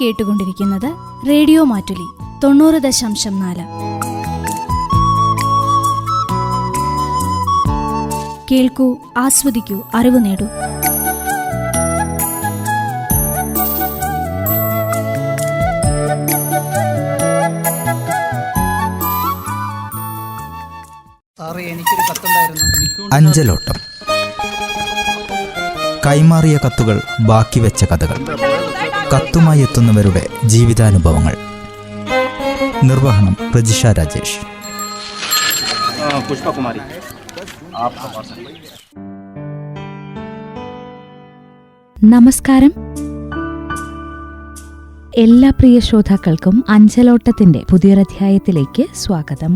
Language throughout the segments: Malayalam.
കേട്ടുകൊണ്ടിരിക്കുന്നത് റേഡിയോ മാറ്റുലി 90.4. കേൾക്കൂ, ആസ്വദിക്കൂ, അറിവ് നേടൂ. അഞ്ചലോട്ടം. കൈമാറിയ കത്തുകൾ, ബാക്കി വെച്ച കഥകൾ, കത്തുമായി എത്തുന്നവരുടെ ജീവിതാനുഭവങ്ങൾ. നിർവഹണം പ്രജിഷ രാജേഷ്. നമസ്കാരം. എല്ലാ പ്രിയ ശ്രോതാക്കൾക്കും അഞ്ചലോട്ടത്തിന്റെ പുതിയൊരധ്യായത്തിലേക്ക് സ്വാഗതം.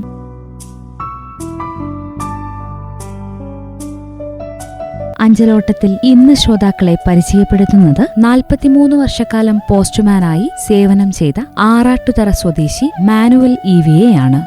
അഞ്ചലോട്ടത്തിൽ ഇന്ന് ശ്രോതാക്കളെ പരിചയപ്പെടുത്തുന്നത് 43 വർഷക്കാലം പോസ്റ്റ്മാനായി സേവനം ചെയ്ത ആറാട്ടുതറ സ്വദേശി മാനുവൽ ഇവിയെയാണ്.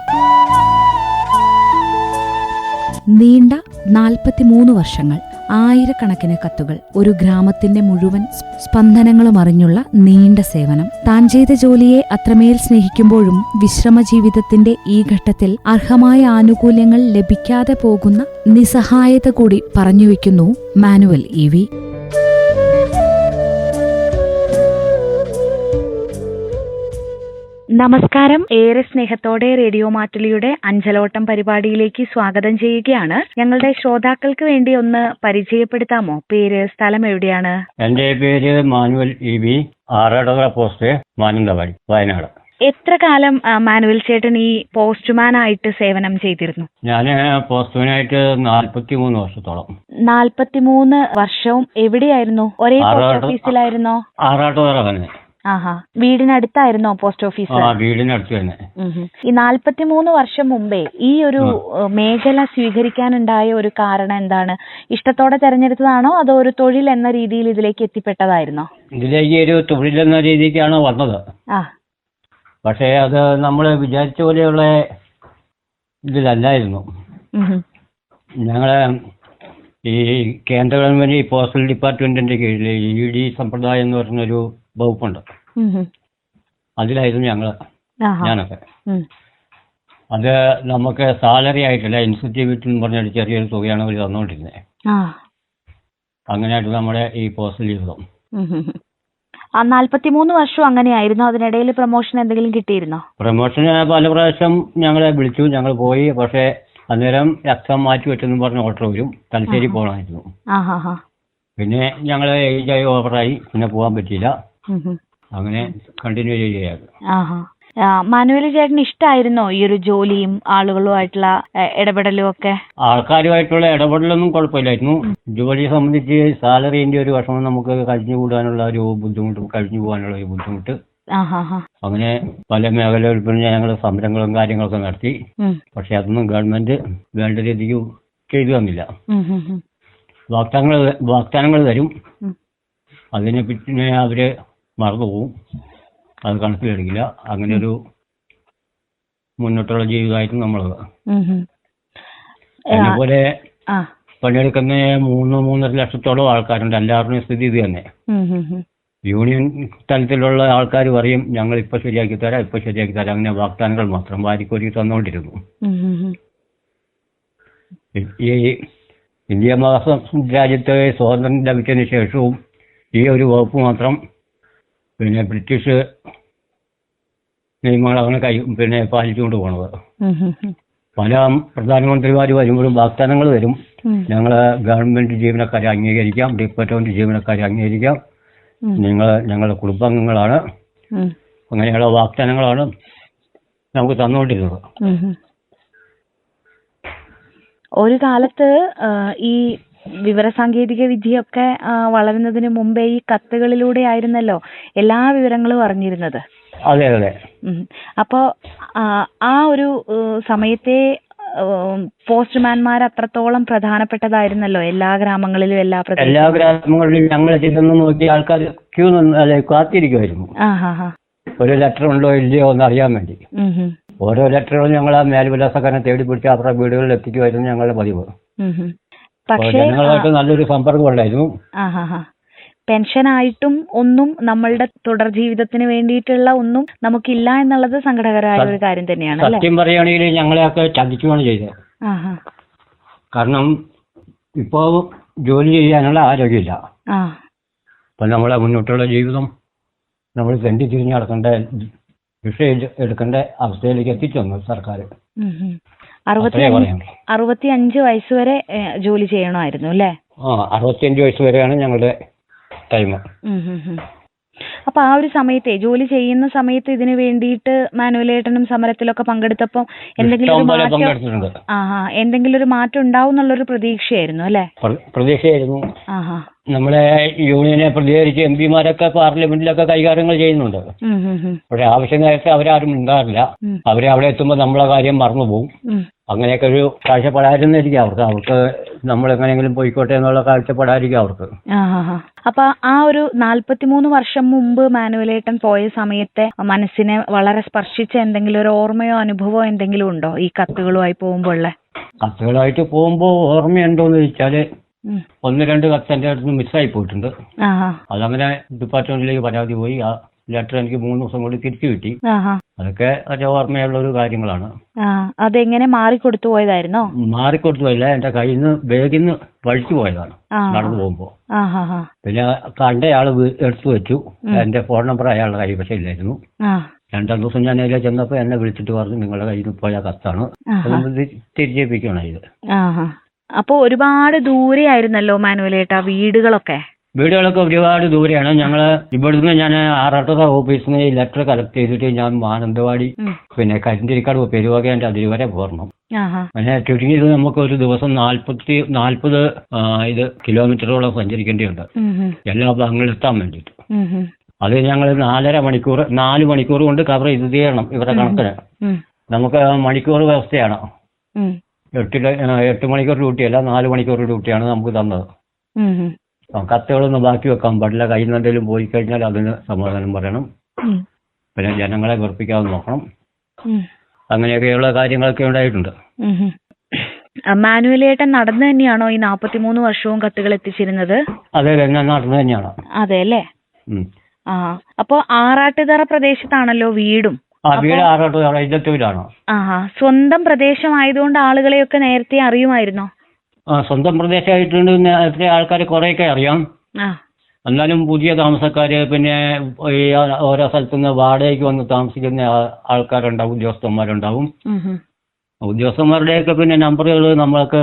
നീണ്ട 43 വർഷങ്ങൾ, ആയിരക്കണക്കിന് കത്തുകൾ, ഒരു ഗ്രാമത്തിന്റെ മുഴുവൻ സ്പന്ദനങ്ങളും അറിഞ്ഞുള്ള നീണ്ട സേവനം. താൻ ചെയ്ത ജോലിയെ അത്രമേൽ സ്നേഹിക്കുമ്പോഴും വിശ്രമജീവിതത്തിന്റെ ഈ ഘട്ടത്തിൽ അർഹമായ ആനുകൂല്യങ്ങൾ ലഭിക്കാതെ പോകുന്ന നിസ്സഹായത കൂടി പറഞ്ഞുവെക്കുന്നു മാനുവൽ ഇവി. നമസ്കാരം. ഏറെ സ്നേഹത്തോടെ റേഡിയോ മാറ്റുലിയുടെ അഞ്ചലോട്ടം പരിപാടിയിലേക്ക് സ്വാഗതം ചെയ്യുകയാണ്. ഞങ്ങളുടെ ശ്രോതാക്കൾക്ക് വേണ്ടി ഒന്ന് പരിചയപ്പെടുത്താമോ? പേര്, സ്ഥലം എവിടെയാണ്? എന്റെ പേര് മാനുവൽ ഇവി, ആറാട്ടുതറ പോസ്റ്റ്, മാനന്തവാടി, വയനാട്. എത്ര കാലം മാനുവൽ ചേട്ടൻ ഈ പോസ്റ്റ്മാൻ ആയിട്ട് സേവനം ചെയ്തിരുന്നു? ഞാൻ പോസ്റ്റ്മാനായിട്ട് 43 വർഷത്തോളം. 43 വർഷവും എവിടെയായിരുന്നു? ഒരേ പോസ്റ്റ് ഓഫീസിലായിരുന്നോ? ആറാട്ടുതറ തന്നെ. ആഹാ. വീടിനടുത്തായിരുന്നോ പോസ്റ്റ് ഓഫീസ്? വീടിനടുത്ത് തന്നെ. ഈ 43 വർഷം മുമ്പേ ഈ ഒരു മേഖല സ്വീകരിക്കാനുണ്ടായ ഒരു കാരണം എന്താണ്? ഇഷ്ടത്തോടെ തെരഞ്ഞെടുത്തതാണോ അതോ ഒരു തൊഴിൽ എന്ന രീതിയിൽ ഇതിലേക്ക് എത്തിപ്പെട്ടതായിരുന്നോ? ഇതിലേക്ക് ഒരു തൊഴിലെന്ന രീതിക്കാണ് വന്നത്. പക്ഷേ അത് നമ്മൾ വിചാരിച്ച പോലെയുള്ള ഇതിലല്ലായിരുന്നു. ഞങ്ങളെ ഈ കേന്ദ്ര ഗവൺമെന്റ് പോസ്റ്റൽ ഡിപ്പാർട്ട്മെന്റിന്റെ കീഴിൽ ED സമ്പ്രദായം എന്ന് പറഞ്ഞൊരു വകുപ്പുണ്ട്. അതിലായിരുന്നു ഞാനൊക്കെ. അത് നമുക്ക് സാലറി ആയിട്ടില്ല, ഇൻസെന്റീവ് എന്ന് പറഞ്ഞൊരു ചെറിയൊരു തുകയാണ് അവർ തന്നുകൊണ്ടിരുന്നത്. അങ്ങനെയായിട്ട് നമ്മുടെ ഈ പോസ്റ്റൽ ജീവിതം 43 വർഷം അങ്ങനെയായിരുന്നു. അതിനിടയിൽ പ്രൊമോഷൻ എന്തെങ്കിലും കിട്ടിയിരുന്നോ? പ്രൊമോഷന് പല പ്രാവശ്യം ഞങ്ങളെ വിളിച്ചു, ഞങ്ങൾ പോയി. പക്ഷെ അന്നേരം എക്സാം മാറ്റി വെച്ചെന്ന് പറഞ്ഞ ഓർഡർ വരും, തലശ്ശേരി പോകണമായിരുന്നു. പിന്നെ ഞങ്ങൾ ഏജായി ഓവറായി, പിന്നെ പോകാൻ പറ്റിയില്ല. അങ്ങനെ കണ്ടിന്യൂ ചെയ്യാറ്. മാനുവൽ ചേട്ടന് ഇഷ്ടമായിരുന്നോ ഈ ഒരു ജോലിയും ആളുകളുമായിട്ടുള്ള ഇടപെടലും ഒക്കെ? ആൾക്കാരുമായിട്ടുള്ള ഇടപെടലൊന്നും കുഴപ്പമില്ലായിരുന്നു. ജോലിയെ സംബന്ധിച്ച് സാലറിന്റെ ഒരു വിഷമം, നമുക്ക് കഴിഞ്ഞു കൂടാനുള്ള ഒരു ബുദ്ധിമുട്ട്, കഴിഞ്ഞു പോകാനുള്ള ഒരു ബുദ്ധിമുട്ട്. അങ്ങനെ പല മേഖലകളിൽ പിന്നെ ഞങ്ങൾ സമരങ്ങളും കാര്യങ്ങളൊക്കെ നടത്തി. പക്ഷെ അതൊന്നും ഗവൺമെന്റ് വേണ്ട രീതിക്ക് ചെയ്തു തന്നില്ല. വാഗ്ദാനങ്ങൾ തരും, അതിനെ പിന്നെ അവര് മറന്നുപോകും, അത് കണക്കിലെടുക്കില്ല. അങ്ങനെ ഒരു മുന്നോട്ടുള്ള ജീവിതമായിരുന്നു നമ്മളത്. എന്നെപ്പോലെ പണിയെടുക്കുന്ന 3-3.5 ലക്ഷത്തോളം ആൾക്കാരുണ്ട്. എല്ലാവരുടെയും സ്ഥിതി ഇത് തന്നെ. യൂണിയൻ തലത്തിലുള്ള ആൾക്കാർ പറയും ഞങ്ങൾ ഇപ്പൊ ശരിയാക്കി തരാം, ഇപ്പൊ ശരിയാക്കി തരാം. അങ്ങനെ വാഗ്ദാനങ്ങൾ മാത്രം വാരിക്കോരി തന്നുകൊണ്ടിരുന്നു. ഈ ഇന്ത്യ രാജ്യത്ത് സ്വാതന്ത്ര്യം ലഭിച്ചതിന് ശേഷവും ഈ ഒരു വകുപ്പ് മാത്രം പിന്നെ ബ്രിട്ടീഷ് നിയമങ്ങളാണ് പിന്നെ പാലിച്ചുകൊണ്ട് പോണത്. പല പ്രധാനമന്ത്രിമാർ വരുമ്പോഴും വാഗ്ദാനങ്ങൾ വരും, ഞങ്ങള് ഗവൺമെന്റ് ജീവനക്കാരെ അംഗീകരിക്കാം, ഡിപ്പാർട്ട്മെന്റ് ജീവനക്കാരെ അംഗീകരിക്കാം, ഞങ്ങളുടെ കുടുംബാംഗങ്ങളാണ്. അങ്ങനെയുള്ള വാഗ്ദാനങ്ങളാണ് നമുക്ക് തന്നുകൊണ്ടിരുന്നത്. ഒരു കാലത്ത് ഈ വിവരസാങ്കേതിക വിദ്യയൊക്കെ വളരുന്നതിന് മുമ്പേ ഈ കത്തുകളിലൂടെ ആയിരുന്നല്ലോ എല്ലാ വിവരങ്ങളും അറിഞ്ഞിരുന്നത്. അതെ അതെ. അപ്പോ ആ ഒരു സമയത്തെ പോസ്റ്റ്മാൻമാർ അത്രത്തോളം പ്രധാനപ്പെട്ടതായിരുന്നല്ലോ എല്ലാ ഗ്രാമങ്ങളിലും, എല്ലാ ഗ്രാമങ്ങളിലും. ഞങ്ങൾ ചെന്ന് നോക്കി ആൾക്കാർ ക്യൂ കാത്തിരിക്കുമായിരുന്നു, ഒരു ലെറ്റർ ഉണ്ടോ ഇല്ലയോ എന്ന് അറിയാൻ വേണ്ടി. ഓരോ ലെറ്ററുകളും ഞങ്ങൾ ആ മേൽവിലാസക്കാരനെ തേടി പിടിച്ച് അവരുടെ വീടുകളിൽ എത്തിക്കുമായിരുന്നു ഞങ്ങളുടെ പതിവ്. ജനങ്ങളുമായിട്ട് നല്ലൊരു സമ്പർക്കം ഉണ്ടായിരുന്നു. പെൻഷനായിട്ടും ഒന്നും നമ്മളുടെ തുടർ ജീവിതത്തിന് വേണ്ടിയിട്ടുള്ള ഒന്നും നമുക്കില്ല എന്നുള്ളത് സങ്കടകരമായ ഒരു കാര്യം തന്നെയാണ് അല്ലേ? സത്യം പറയുകയാണെങ്കിൽ ഞങ്ങളെയൊക്കെ ചതിക്കുകയാണ് ചെയ്തത്. ആഹാ. കാരണം ഇപ്പോ ജോലി ചെയ്യാനുള്ള ആരോഗ്യമില്ല. അപ്പൊ നമ്മളെ മുന്നോട്ടുള്ള ജീവിതം നമ്മൾ തെണ്ടി തിരിഞ്ഞ് നടക്കേണ്ട വിഷയം എടുക്കേണ്ട അവസ്ഥയിലേക്ക് എത്തിച്ചെന്നു സർക്കാർ. 65 വയസ്സ് വരെ ജോലി ചെയ്യണമായിരുന്നു അല്ലേ? 65 വയസ്സ് വരെയാണ് ഞങ്ങളുടെ ടൈം. അപ്പൊ ആ ഒരു സമയത്തെ ജോലി ചെയ്യുന്ന സമയത്ത് ഇതിനു വേണ്ടിയിട്ട് മാനുവലേട്ടനും സമരത്തിലൊക്കെ പങ്കെടുത്തപ്പോ എന്തെങ്കിലും ഒരു മാറ്റം ഉണ്ടാവും എന്നുള്ളൊരു പ്രതീക്ഷയായിരുന്നു അല്ലെ? പ്രതീക്ഷയായിരുന്നു. നമ്മളെ യൂണിയനെ പ്രതികരിച്ച് എംപിമാരൊക്കെ പാർലമെന്റിലൊക്കെ കൈകാര്യങ്ങൾ ചെയ്യുന്നുണ്ട്. പക്ഷെ ആവശ്യം നേരത്തെ അവരാരും ഉണ്ടാറില്ല. അവരെ അവിടെ എത്തുമ്പോൾ നമ്മളെ കാര്യം മറന്നുപോകും. അങ്ങനെയൊക്കെ ഒരു കാഴ്ചപ്പാടായിരുന്നിരിക്കും അവർക്ക് നമ്മളെങ്ങനെയെങ്കിലും പോയിക്കോട്ടെ എന്നുള്ള കാഴ്ചപ്പാടായിരിക്കും അവർക്ക്. അപ്പൊ ആ ഒരു 43 വർഷം മുമ്പ് മാനുവലേട്ടൻ പോയ സമയത്തെ മനസ്സിനെ വളരെ സ്പർശിച്ച എന്തെങ്കിലും ഒരു ഓർമ്മയോ അനുഭവമോ എന്തെങ്കിലും ഉണ്ടോ ഈ കത്തുകളുമായി പോകുമ്പോഴുള്ള? കത്തുകളായിട്ട് പോകുമ്പോ ഓർമ്മയുണ്ടോന്ന് ചോദിച്ചാല് 1-2 കത്ത് എന്റെ അടുത്ത് മിസ്സായി പോയിട്ടുണ്ട്. അതങ്ങനെ ഡിപ്പാർട്ട്മെന്റിലേക്ക് പരാതി പോയി. ആ ലെറ്റർ എനിക്ക് 3 ദിവസം കൊണ്ട് തിരിച്ചു കിട്ടി. അതൊക്കെ ഓർമ്മയുള്ള ഒരു കാര്യങ്ങളാണ്. അതെങ്ങനെ മാറിക്കൊടുത്തു പോയതായിരുന്നോ? മാറിക്കൊടുത്തു പോയില്ല, എന്റെ കയ്യിൽ നിന്ന് ബാഗിൽ നിന്ന് വഴിച്ചു പോയതാണ് നടന്നു പോകുമ്പോ. പിന്നെ കണ്ടയാള് എടുത്തു വെച്ചു. എന്റെ ഫോൺ നമ്പർ അയാളുടെ കയ്യിൽ പക്ഷെ ഇല്ലായിരുന്നു. 2 ദിവസം ഞാൻ അതിലെ ചെന്നപ്പോ എന്നെ വിളിച്ചിട്ട് പറഞ്ഞു നിങ്ങളുടെ കയ്യിൽ നിന്ന് പോയ കത്താണ്, തിരിച്ചേൽപ്പിക്കുകയാണ് ഇത്. അപ്പൊ ഒരുപാട് ദൂരെയായിരുന്നല്ലോ മാനുവലേട്ടാ വീടുകളൊക്കെ? വീടുകളൊക്കെ ഒരുപാട് ദൂരെയാണ്. ഞങ്ങള് ഇവിടുന്ന് ഞാൻ ആറാട്ടത ഓഫീസിൽ നിന്ന് ലെറ്റർ കളക്ട് ചെയ്തിട്ട് ഞാൻ മാനന്തവാടി പിന്നെ കരിന്തിരിക്കാട് പെരുവകേന്റെ അതിരുവരെ പോരണം. അങ്ങനെ ചുരുങ്ങിയത് നമുക്ക് ഒരു ദിവസം 40 കിലോമീറ്ററോളം സഞ്ചരിക്കേണ്ടിയുണ്ട് എല്ലാ ഭാഗങ്ങളും എത്താൻ വേണ്ടിയിട്ട്. അത് ഞങ്ങൾ 4 മണിക്കൂർ കൊണ്ട് കവർ ചെയ്ത് തീരണം. ഇവരുടെ കണക്കിന് നമുക്ക് മണിക്കൂർ വ്യവസ്ഥയാണ്. 8 മണിക്കൂർ ഡ്യൂട്ടിയല്ല, 4 മണിക്കൂർ ഡ്യൂട്ടിയാണ് നമുക്ക് തന്നത്. കത്തുകളൊന്നും ബാക്കി വെക്കാൻ പാടില്ല. കയ്യിൽ നിന്ന് എന്തെങ്കിലും പോയി കഴിഞ്ഞാൽ അതിന് സമാധാനം പറയണം. പിന്നെ ജനങ്ങളെ വെറുപ്പിക്കാതെ നോക്കണം. അങ്ങനെയൊക്കെയുള്ള കാര്യങ്ങളൊക്കെ ഉണ്ടായിട്ടുണ്ട്. മാനുവലേട്ടൻ നടന്നു തന്നെയാണോ ഈ 43 വർഷവും കത്തുകൾ എത്തിച്ചിരുന്നത്? അതെ, ഞാൻ നടന്നു തന്നെയാണ്. അതെ അല്ലേ? അപ്പൊ ആറാട്ടുതറ പ്രദേശത്താണല്ലോ വീടും? വീട് ആറാട്ടുതറ ഇല്ലത്തൂരാണ്. സ്വന്തം പ്രദേശമായതുകൊണ്ട് ആളുകളെയൊക്കെ നേരത്തെ അറിയുമായിരുന്നോ? സ്വന്തം പ്രദേശമായിട്ടുണ്ട്. നേരത്തെ ആൾക്കാർ കുറെയൊക്കെ അറിയാം. എന്നാലും പുതിയ താമസക്കാര് പിന്നെ ഈ ഓരോ സ്ഥലത്തുനിന്ന് വാടകയ്ക്ക് വന്ന് താമസിക്കുന്ന ആൾക്കാരുണ്ടാവും, ഉദ്യോഗസ്ഥന്മാരുണ്ടാവും. ഉദ്യോഗസ്ഥന്മാരുടെയൊക്കെ പിന്നെ നമ്പറുകൾ നമ്മൾക്ക്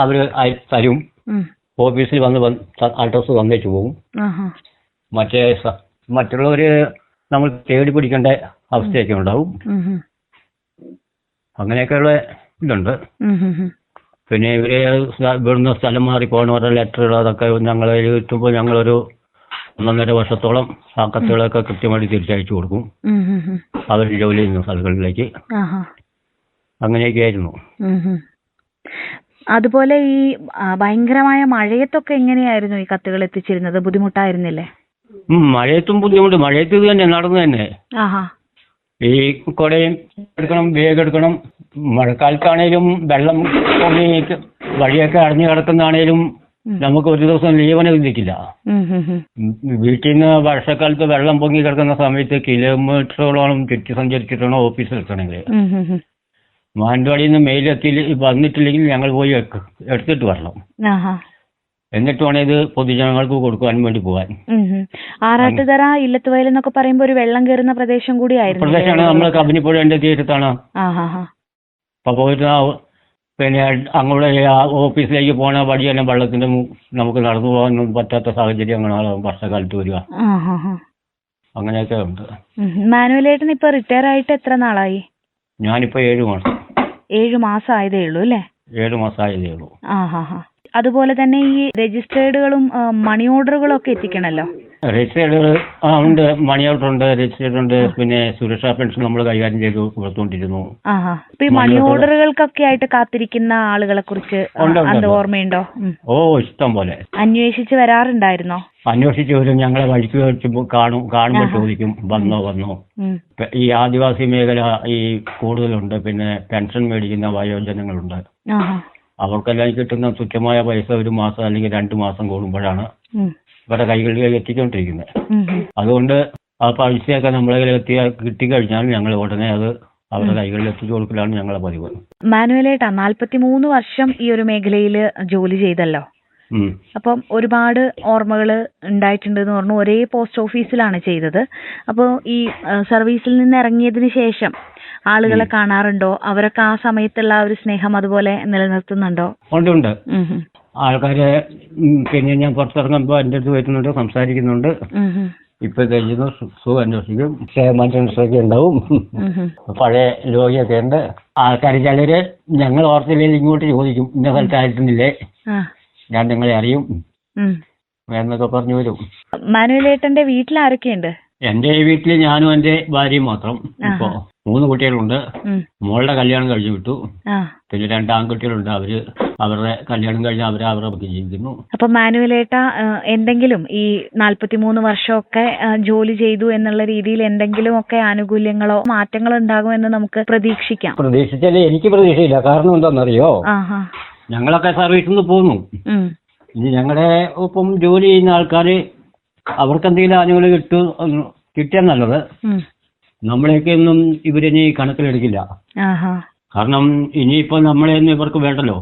അവര് തരും. ഓഫീസിൽ വന്ന് അഡ്രസ് തന്നേച്ചു പോകും. മറ്റുള്ളവര് നമ്മൾ തേടി പിടിക്കേണ്ട അവസ്ഥയൊക്കെ ഉണ്ടാവും. അങ്ങനെയൊക്കെയുള്ള ഇതുണ്ട്. പിന്നെ ഇവര് ഇവിടുന്ന് സ്ഥലം മാറി പോകണവരുടെ ലെറ്ററുകൾ അതൊക്കെ ഞങ്ങൾ എഴുതുമ്പോൾ ഞങ്ങളൊരു 1.5 വർഷത്തോളം ആ കത്തുകളൊക്കെ കൃത്യമായിട്ട് തിരിച്ചയച്ചു കൊടുക്കും അവർ ജോലി ചെയ്യുന്ന സ്ഥലങ്ങളിലേക്ക്. അങ്ങനെയൊക്കെ ആയിരുന്നു. അതുപോലെ ഈ ഭയങ്കരമായ മഴയത്തൊക്കെ എങ്ങനെയായിരുന്നു ഈ കത്തുകൾ എത്തിച്ചിരുന്നത്? ബുദ്ധിമുട്ടായിരുന്നില്ലേ? മഴയത്തും ബുദ്ധിമുട്ട്. മഴയത്ത് ഇത് തന്നെ നടന്നു തന്നെ. ഈ കുടയും എടുക്കണം, ബാഗ് എടുക്കണം. മഴക്കാലത്താണേലും വെള്ളം വഴിയൊക്കെ അടഞ്ഞു കിടക്കുന്നതാണേലും നമുക്ക് ഒരു ദിവസം ലീവനെ വിധിക്കില്ല. വീട്ടിൽ നിന്ന് വർഷക്കാലത്ത് വെള്ളം പൊങ്ങി കിടക്കുന്ന സമയത്ത് കിലോമീറ്ററുകളോളം ചുറ്റി സഞ്ചരിച്ചിട്ടാണ് ഓഫീസിൽ എത്തണമെങ്കിൽ. മാനന്തവാടിയിൽ നിന്ന് മെയിലെത്തി വന്നിട്ടില്ലെങ്കിൽ ഞങ്ങൾ പോയി എടുത്തിട്ട് വരണം. എന്നിട്ട് വേണം ഇത് പൊതുജനങ്ങൾക്ക് കൊടുക്കാൻ വേണ്ടി പോകാൻ. ആറാട്ടുതറ ഇല്ലത്തുവയൽ എന്നൊക്കെ പറയുമ്പോൾ ഒരു വെള്ളം കയറുന്ന പ്രദേശം കൂടിയായിരുന്നു. പ്രദേശമാണ്. നമ്മൾ കബനിപ്പുഴന്റെ തീരത്താണ്. അപ്പൊ പോയിട്ട് പിന്നെ അങ്ങോട്ട് ഓഫീസിലേക്ക് പോണ വഴിയെല്ലാം വെള്ളത്തിന്റെ നമുക്ക് നടന്നു പോകാനൊന്നും പറ്റാത്ത സാഹചര്യങ്ങളാണ് വർഷക്കാലത്ത് വരിക. അങ്ങനെയൊക്കെ ഉണ്ട്. മാനുവലേട്ടൻ ഇപ്പൊ റിട്ടയർ ആയിട്ട് എത്ര നാളായി? ഞാനിപ്പോ 7 മാസം. 7 മാസം ആയതേ ഉള്ളൂ അല്ലേ? 7 മാസം ആയതേ ഉള്ളൂ. അതുപോലെ തന്നെ ഈ രജിസ്റ്റേർഡുകളും മണി ഓർഡറുകളും ഒക്കെ എത്തിക്കണല്ലോ? രജിസ്റ്റേർഡ് ഉണ്ട്, മണി ഓർഡർ ഉണ്ട്, രജിസ്റ്റേർഡ് ഉണ്ട്. പിന്നെ സുരക്ഷാ പെൻഷൻ നമ്മൾ കൈകാര്യം ചെയ്തു കൊടുത്തോണ്ടിരുന്നു. ഈ മണി ഓർഡറുകൾക്കൊക്കെ ആയിട്ട് കാത്തിരിക്കുന്ന ആളുകളെ കുറിച്ച് അത് ഓർമ്മയുണ്ടോ? ഇഷ്ടം പോലെ അന്വേഷിച്ച് വരാറുണ്ടായിരുന്നോ? അന്വേഷിച്ച് വരും. ഞങ്ങളെ വഴിക്ക് വെച്ച് കാണുമ്പോൾ ചോദിക്കും വന്നോ. ഈ ആദിവാസി മേഖല ഈ കൂടുതലുണ്ട്. പിന്നെ പെൻഷൻ മേടിക്കുന്ന വയോജനങ്ങളുണ്ട്. അവർക്കെല്ലാം കിട്ടുന്ന തുച്ഛമായ പൈസ 1 മാസം അല്ലെങ്കിൽ 2 മാസം കൂടുമ്പോഴാണ് ഇവരുടെ കൈകളിലേക്ക് എത്തിച്ചുകൊണ്ടിരിക്കുന്നത്. അതുകൊണ്ട് ആ പൈസയൊക്കെ നമ്മളെ കിട്ടിക്കഴിഞ്ഞാൽ ഞങ്ങൾ ഉടനെ അത് അവരുടെ കൈകളിൽ എത്തിച്ചു കൊടുക്കലാണ് ഞങ്ങളെ പതിവ്. മാനുവലേട്ടാ 43 വർഷം ഈ ഒരു മേഖലയിൽ ജോലി ചെയ്തല്ലോ. അപ്പം ഒരുപാട് ഓർമ്മകൾ ഉണ്ടായിട്ടുണ്ട് എന്ന് പറഞ്ഞു. ഒരേ പോസ്റ്റ് ഓഫീസിലാണ് ചെയ്തത്. അപ്പോൾ ഈ സർവീസിൽ നിന്ന് ഇറങ്ങിയതിന് ശേഷം ആളുകളെ കാണാറുണ്ടോ? അവരൊക്കെ ആ സമയത്തുള്ള ഒരു സ്നേഹം അതുപോലെ നിലനിർത്തുന്നുണ്ടോ? ഉണ്ട്. ആൾക്കാരെ പിന്നെ ഞാൻ പുറത്തിറങ്ങുമ്പോൾ എൻ്റെ അടുത്ത് വരുന്നുണ്ട്, സംസാരിക്കുന്നുണ്ട്. ഇപ്പൊ കഴിഞ്ഞു സുഖം അന്വേഷിക്കും, ക്ഷേമാന്വേഷണമൊക്കെ ഉണ്ടാവും. പഴയ രോഗിയൊക്കെ ഉണ്ട്. ആൾക്കാർ ചിലര് ഞങ്ങൾ ഓർത്തില്ലെങ്കിൽ ഇങ്ങോട്ട് ചോദിക്കും, ഇന്ന സ്ഥലത്തായിരുന്നില്ലേ, ഞാൻ നിങ്ങളെ അറിയും എന്നൊക്കെ പറഞ്ഞു വരും. മാനുവലേട്ടന്റെ വീട്ടിൽ ആരൊക്കെയുണ്ട്? എന്റെ വീട്ടിൽ ഞാനും എന്റെ ഭാര്യയും മാത്രം. ഇപ്പൊ 3 കുട്ടികളുണ്ട്. മോളുടെ കല്യാണം കഴിഞ്ഞു വിട്ടു. പിന്നെ 2 ആൺകുട്ടികളുണ്ട്. അവരുടെ കല്യാണം കഴിഞ്ഞ് അവരുടെ പറ്റി ജീവിക്കുന്നു. അപ്പൊ മാനുവലേട്ട എന്തെങ്കിലും ഈ 43 വർഷമൊക്കെ ജോലി ചെയ്തു എന്നുള്ള രീതിയിൽ എന്തെങ്കിലും ഒക്കെ ആനുകൂല്യങ്ങളോ മാറ്റങ്ങളോ ഉണ്ടാകുമെന്ന് നമുക്ക് പ്രതീക്ഷിക്കാം. പ്രതീക്ഷിച്ചാലേ എനിക്ക് പ്രതീക്ഷയില്ല. കാരണം എന്താണെന്നറിയോ, ഞങ്ങളൊക്കെ സർവീസിൽ നിന്ന് പോന്നു. ഇനി ഞങ്ങളുടെ ഒപ്പം ജോലി ചെയ്യുന്ന ആൾക്കാര് അവർക്ക് എന്തെങ്കിലും ആനുകൂല്യം കിട്ടിയാൽ നല്ലത്. നമ്മളെയൊക്കെ ഒന്നും ഇവരിനി കണക്കിലെടുക്കില്ല. കാരണം ഇനിയിപ്പോ നമ്മളെയൊന്നും ഇവർക്ക് വേണ്ടല്ലോ.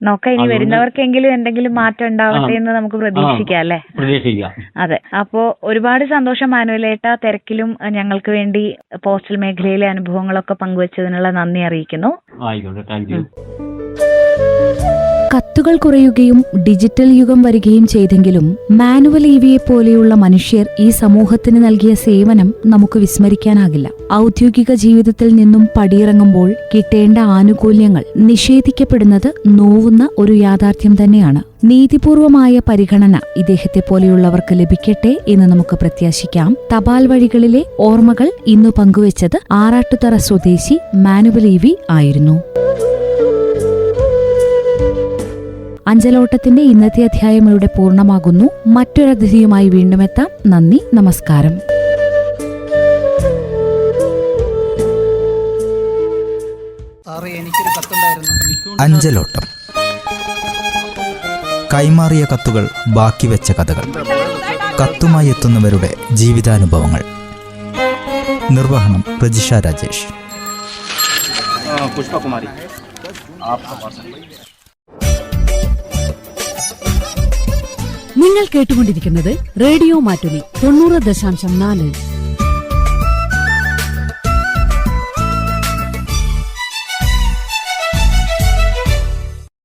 നോക്കാം, ഇനി വരുന്നവർക്കെങ്കിലും എന്തെങ്കിലും മാറ്റം ഉണ്ടാവട്ടെ എന്ന് നമുക്ക് പ്രതീക്ഷിക്കാം അല്ലേ? പ്രതീക്ഷിക്കാം. അതെ. അപ്പോ ഒരുപാട് സന്തോഷം മാനുവലേട്ട. തിരക്കിലും ഞങ്ങൾക്ക് വേണ്ടി പോസ്റ്റൽ മേഖലയിലെ അനുഭവങ്ങളൊക്കെ പങ്കുവച്ചതിനുള്ള നന്ദി അറിയിക്കുന്നു. ആയിക്കോട്ടെ, താങ്ക് യു. കത്തുകൾ കുറയുകയും ഡിജിറ്റൽ യുഗം വരികയും ചെയ്തെങ്കിലും മാനുവൽ ഇവിയെ പോലെയുള്ള മനുഷ്യർ ഈ സമൂഹത്തിന് നൽകിയ സേവനം നമുക്ക് വിസ്മരിക്കാനാകില്ല. ഔദ്യോഗിക ജീവിതത്തിൽ നിന്നും പടിയിറങ്ങുമ്പോൾ കിട്ടേണ്ട ആനുകൂല്യങ്ങൾ നിഷേധിക്കപ്പെടുന്നത് നോവുന്ന ഒരു യാഥാർത്ഥ്യം തന്നെയാണ്. നീതിപൂർവമായ പരിഗണന ഇദ്ദേഹത്തെ പോലെയുള്ളവർക്ക് ലഭിക്കട്ടെ എന്ന് നമുക്ക് പ്രത്യാശിക്കാം. തപാൽ വഴികളിലെ ഓർമ്മകൾ ഇന്നു പങ്കുവച്ചത് ആറാട്ടുതറ സ്വദേശി മാനുവൽ ഇവി ആയിരുന്നു. അഞ്ചലോട്ടത്തിന്റെ ഇന്നത്തെ അധ്യായം ഇവിടെ പൂർണ്ണമാകുന്നു. മറ്റൊരതിഥിയുമായി വീണ്ടും എത്താം. നന്ദി, നമസ്കാരം. അഞ്ചലോട്ടം. കൈമാറിയ കത്തുകൾ ബാക്കി വെച്ച കഥകൾ. കത്തുമായി എത്തുന്നവരുടെ ജീവിതാനുഭവങ്ങൾ. നിർവഹണം പ്രജിഷ രാജേഷ്. പുഷ്പകുമാരി. നിങ്ങൾ കേട്ടുകൊണ്ടിരിക്കുന്നത് റേഡിയോ മാറ്റുലി 90.4.